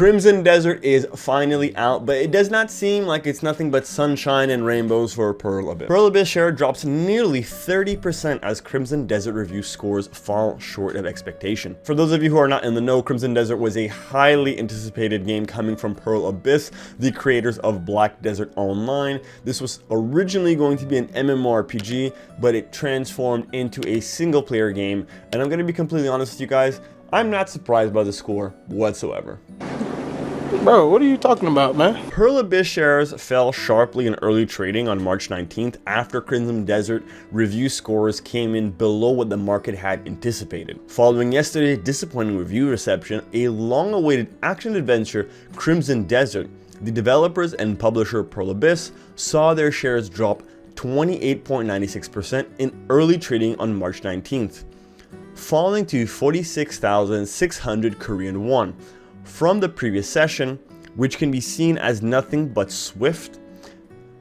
Crimson Desert is finally out, but it does not seem like it's nothing but sunshine and rainbows for Pearl Abyss. Pearl Abyss share drops nearly 30% as Crimson Desert review scores fall short of expectation. For those of you who are not in the know, Crimson Desert was a highly anticipated game coming from Pearl Abyss, the creators of Black Desert Online. This was originally going to be an MMORPG, but it transformed into a single player game, and I'm going to be completely honest with you guys, I'm not surprised by the score whatsoever. Bro, what are you talking about, man? Pearl Abyss shares fell sharply in early trading on March 19th after Crimson Desert review scores came in below what the market had anticipated. Following yesterday's disappointing review reception, a long-awaited action-adventure, Crimson Desert, the developers and publisher Pearl Abyss saw their shares drop 28.96% in early trading on March 19th, falling to 46,600 Korean won from the previous session, which can be seen as nothing but swift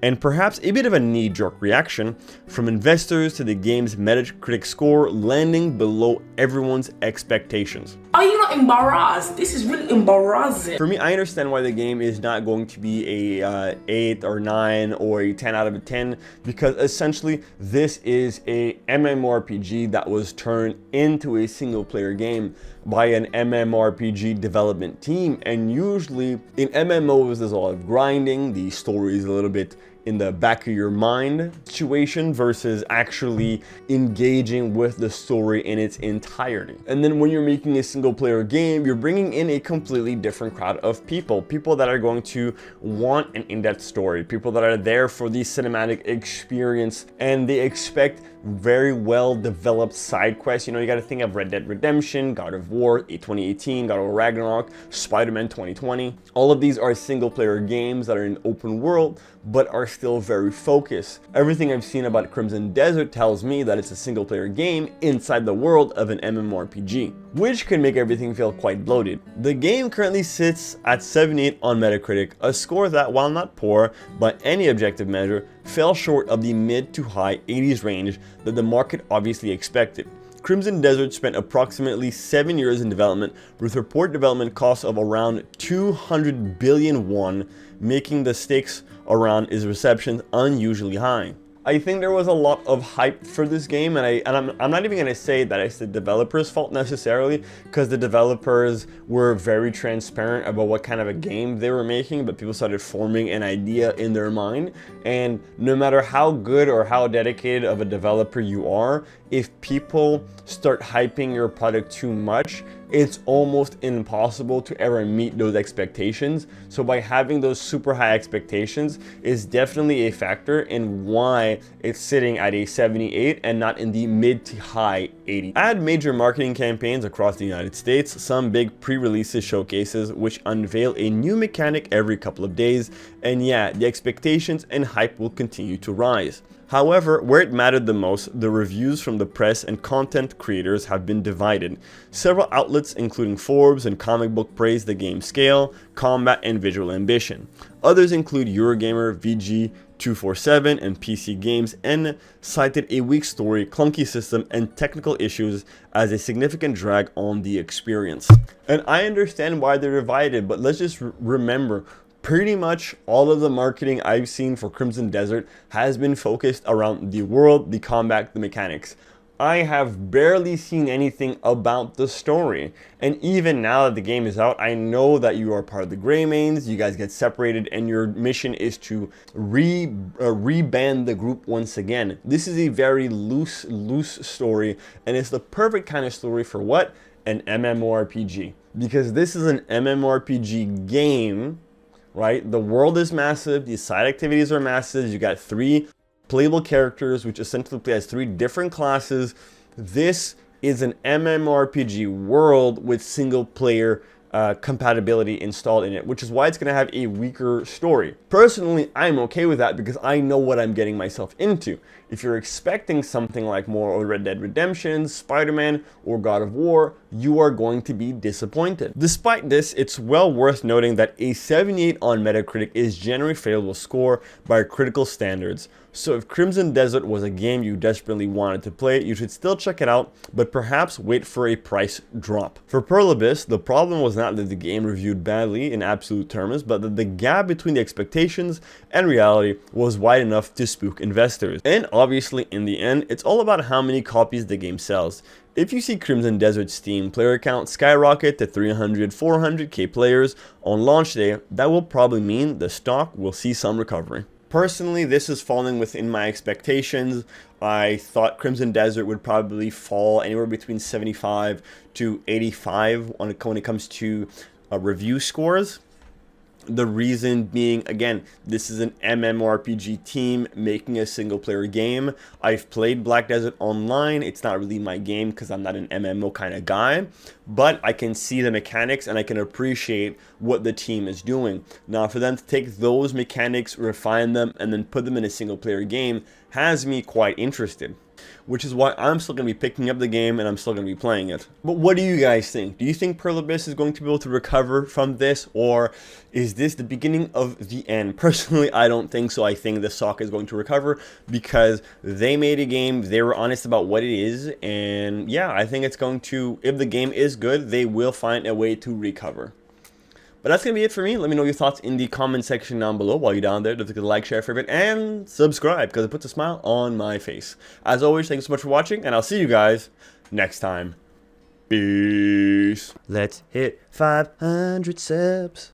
and perhaps a bit of a knee-jerk reaction from investors to the game's Metacritic score landing below everyone's expectations. Are you not embarrassed? This is really embarrassing. For me, I understand why the game is not going to be a 8 or 9 or a 10 out of a 10, because essentially this is a MMORPG that was turned into a single player game by an MMORPG development team. And usually in MMOs there's a lot of grinding, the story is a little bit in the back of your mind situation versus actually engaging with the story in its entirety. And then when you're making a single player game, you're bringing in a completely different crowd of people that are going to want an in-depth story, people that are there for the cinematic experience, and they expect very well developed side quests. You know, you got to think of Red Dead Redemption, God of War 2018, God of War Ragnarok, Spider-Man 2020. All of these are single player games that are in open world but are still very focused. Everything I've seen about Crimson Desert tells me that it's a single player game inside the world of an MMORPG, which can make everything feel quite bloated. The game currently sits at 78 on Metacritic, a score that, while not poor by any objective measure, fell short of the mid to high 80s range that the market obviously expected. Crimson Desert spent approximately 7 years in development with reported development costs of around 200 billion won, making the stakes around its reception unusually high. I think there was a lot of hype for this game, and I'm not even going to say that it's the developers' fault necessarily, because the developers were very transparent about what kind of a game they were making, but people started forming an idea in their mind. And no matter how good or how dedicated of a developer you are, if people start hyping your product too much, it's almost impossible to ever meet those expectations. So by having those super high expectations is definitely a factor in why it's sitting at a 78 and not in the mid to high 80. Add major marketing campaigns across the United States, some big pre-releases showcases which unveil a new mechanic every couple of days, and yeah, the expectations and hype will continue to rise. However, where it mattered the most, the reviews from the press and content creators have been divided. Several outlets, including Forbes and Comic Book, praised the game's scale, combat, and visual ambition. Others include Eurogamer, VG247, and PC Games, and cited a weak story, clunky system, and technical issues as a significant drag on the experience. And I understand why they're divided, but let's just remember, pretty much all of the marketing I've seen for Crimson Desert has been focused around the world, the combat, the mechanics. I have barely seen anything about the story. And even now that the game is out, I know that you are part of the Greymanes, you guys get separated, and your mission is to reband the group once again. This is a very loose story, and it's the perfect kind of story for what? An MMORPG. Because this is an MMORPG game, right? The world is massive, the side activities are massive, you got 3 playable characters, which essentially play as 3 different classes. This is an MMORPG world with single player compatibility installed in it, which is why it's going to have a weaker story. Personally, I'm okay with that because I know what I'm getting myself into. If you're expecting something like more Red Dead Redemption, Spider-Man, or God of War, you are going to be disappointed. Despite this, it's well worth noting that a 78 on Metacritic is generally a favorable score by critical standards. So if Crimson Desert was a game you desperately wanted to play, you should still check it out, but perhaps wait for a price drop. For Pearl Abyss, the problem was not that the game reviewed badly in absolute terms, but that the gap between the expectations and reality was wide enough to spook investors. And obviously, in the end, it's all about how many copies the game sells. If you see Crimson Desert's Steam player count skyrocket to 300, 400k players on launch day, that will probably mean the stock will see some recovery. Personally, this is falling within my expectations. I thought Crimson Desert would probably fall anywhere between 75 to 85 when it comes to review scores. The reason being, again, this is an MMORPG team making a single player game. I've played Black Desert Online. It's not really my game because I'm not an MMO kind of guy, but I can see the mechanics and I can appreciate what the team is doing. Now, for them to take those mechanics, refine them, and then put them in a single player game has me quite interested, which is why I'm still going to be picking up the game and I'm still going to be playing it. But what do you guys think? Do you think Pearl Abyss is going to be able to recover from this, or is this the beginning of the end? Personally, I don't think so. I think the stock is going to recover because they made a game, they were honest about what it is, and yeah, I think it's going to, if the game is good, they will find a way to recover. But that's going to be it for me. Let me know your thoughts in the comment section down below. While you're down there, don't forget to like, share, favorite, and subscribe because it puts a smile on my face. As always, thank you so much for watching, and I'll see you guys next time. Peace. Let's hit 500 subs.